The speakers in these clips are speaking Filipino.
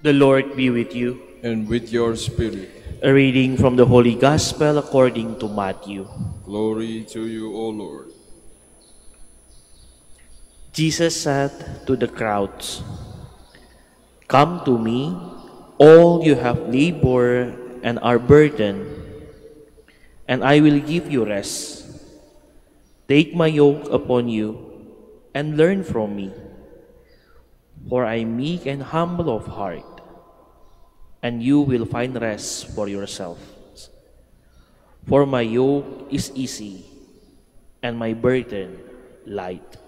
The Lord be with you. And with your spirit. A reading from the Holy Gospel according to Matthew. Glory to you, O Lord. Jesus said to the crowds, "Come to me, all you have labor and are burdened, and I will give you rest. Take my yoke upon you and learn from me, for I am meek and humble of heart, and you will find rest for yourselves. For my yoke is easy and my burden light."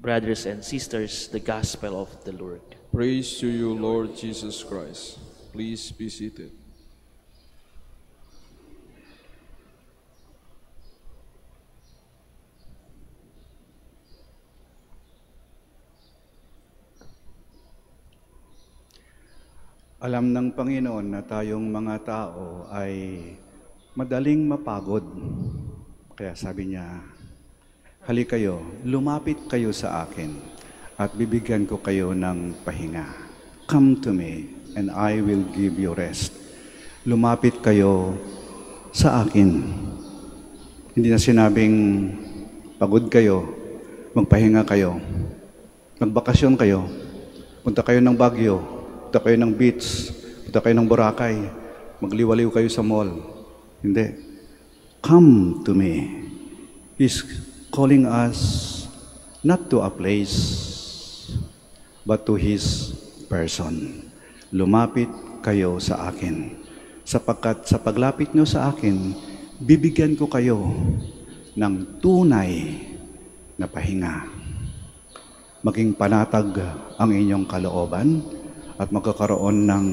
Brothers and sisters, the Gospel of the Lord. Praise to you, Lord Jesus Christ. Please be seated. Alam ng Panginoon na tayong mga tao ay madaling mapagod. Kaya sabi niya, "Halika kayo, lumapit kayo sa akin at bibigyan ko kayo ng pahinga. Come to me and I will give you rest." Lumapit kayo sa akin. Hindi na sinabing pagod kayo, magpahinga kayo, magbakasyon kayo, punta kayo ng Baguio, punta kayo ng beach, punta kayo ng Boracay, magliwaliw kayo sa mall. Hindi. Come to me. He's calling us not to a place, but to His person. Lumapit kayo sa akin. Sapagkat sa paglapit nyo sa akin, bibigyan ko kayo ng tunay na pahinga. Maging panatag ang inyong kalooban at magkakaroon ng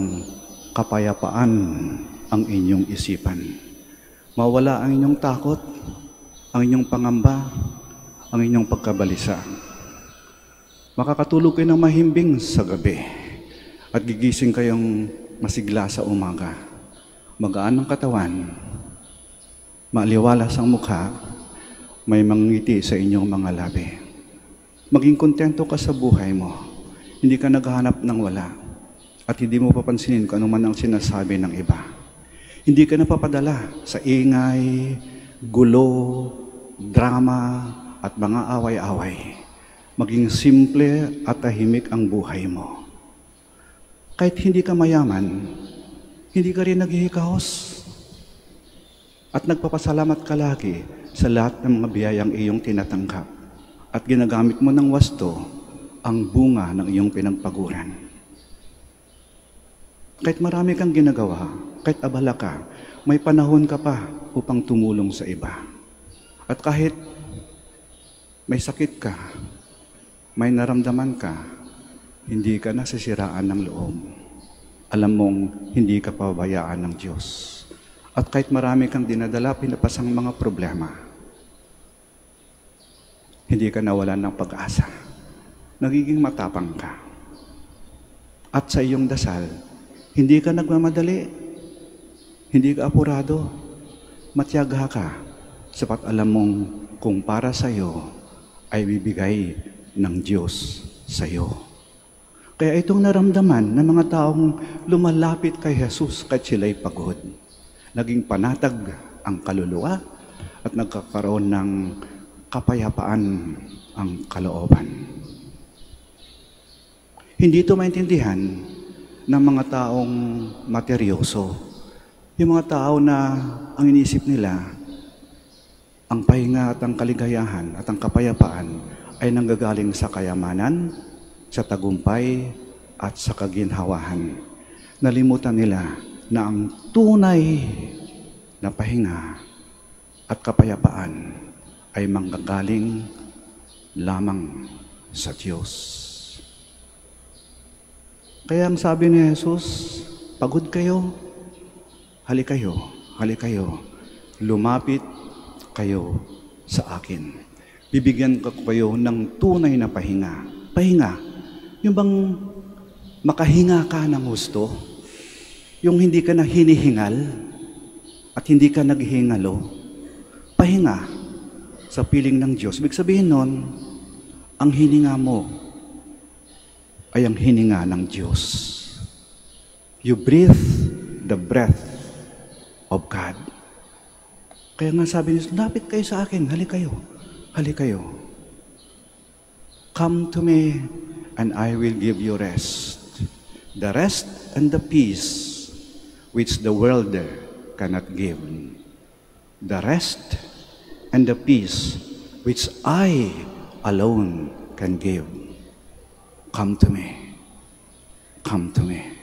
kapayapaan ang inyong isipan. Mawala ang inyong takot, ang inyong pangamba, ang inyong pagkabalisa. Makakatulog kayo ng mahimbing sa gabi at gigising kayong masigla sa umaga. Magaan ang katawan, maaliwalas ang mukha, may mangiti sa inyong mga labi. Maging kontento ka sa buhay mo. Hindi ka naghahanap ng wala at hindi mo papansinin kung ano man ang sinasabi ng iba. Hindi ka napapadala sa ingay, gulo, drama, at mga away-away. Maging simple at tahimik ang buhay mo. Kahit hindi ka mayaman, hindi ka rin naghihikahos. At nagpapasalamat ka lagi sa lahat ng mga biyayang iyong tinatanggap. At ginagamit mo ng wasto ang bunga ng iyong pinagpaguran. Kahit marami kang ginagawa, kahit abala ka, may panahon ka pa upang tumulong sa iba. At kahit may sakit ka, may naramdaman ka, hindi ka nasisiraan ng loob. Alam mong hindi ka pabayaan ng Diyos. At kahit marami kang dinadala, pinapasang mga problema, hindi ka nawalan ng pag-asa. Nagiging matapang ka. At sa iyong dasal, hindi ka nagmamadali, hindi ka apurado, matyaga ka, sapat alam mong kung para sa iyo ay bibigay ng Diyos sa iyo. Kaya itong naramdaman ng mga taong lumalapit kay Jesus kahit sila'y pagod, naging panatag ang kaluluwa at nagkakaroon ng kapayapaan ang kalooban. Hindi ito maintindihan ng mga taong materyoso. Yung mga tao na ang inisip nila, ang pahinga at ang kaligayahan at ang kapayapaan ay nanggagaling sa kayamanan, sa tagumpay, at sa kaginhawahan. Nalimutan nila na ang tunay na pahinga at kapayapaan ay manggagaling lamang sa Diyos. Kaya ang sabi ni Jesus, pagod kayo, halika kayo, lumapit kayo sa akin. Bibigyan ko kayo ng tunay na pahinga. Pahinga. Yung bang makahinga ka ng gusto, yung hindi ka na hinihingal at hindi ka naghihingalo, pahinga sa piling ng Diyos. Ibig sabihin nun, ang hininga mo ay ang hininga ng Diyos. You breathe the breath of God. Kaya nga sabi niya, lapit kayo sa akin, halik kayo, halik kayo. Come to me, and I will give you rest. The rest and the peace which the world cannot give. The rest and the peace which I alone can give. Come to me. Come to me.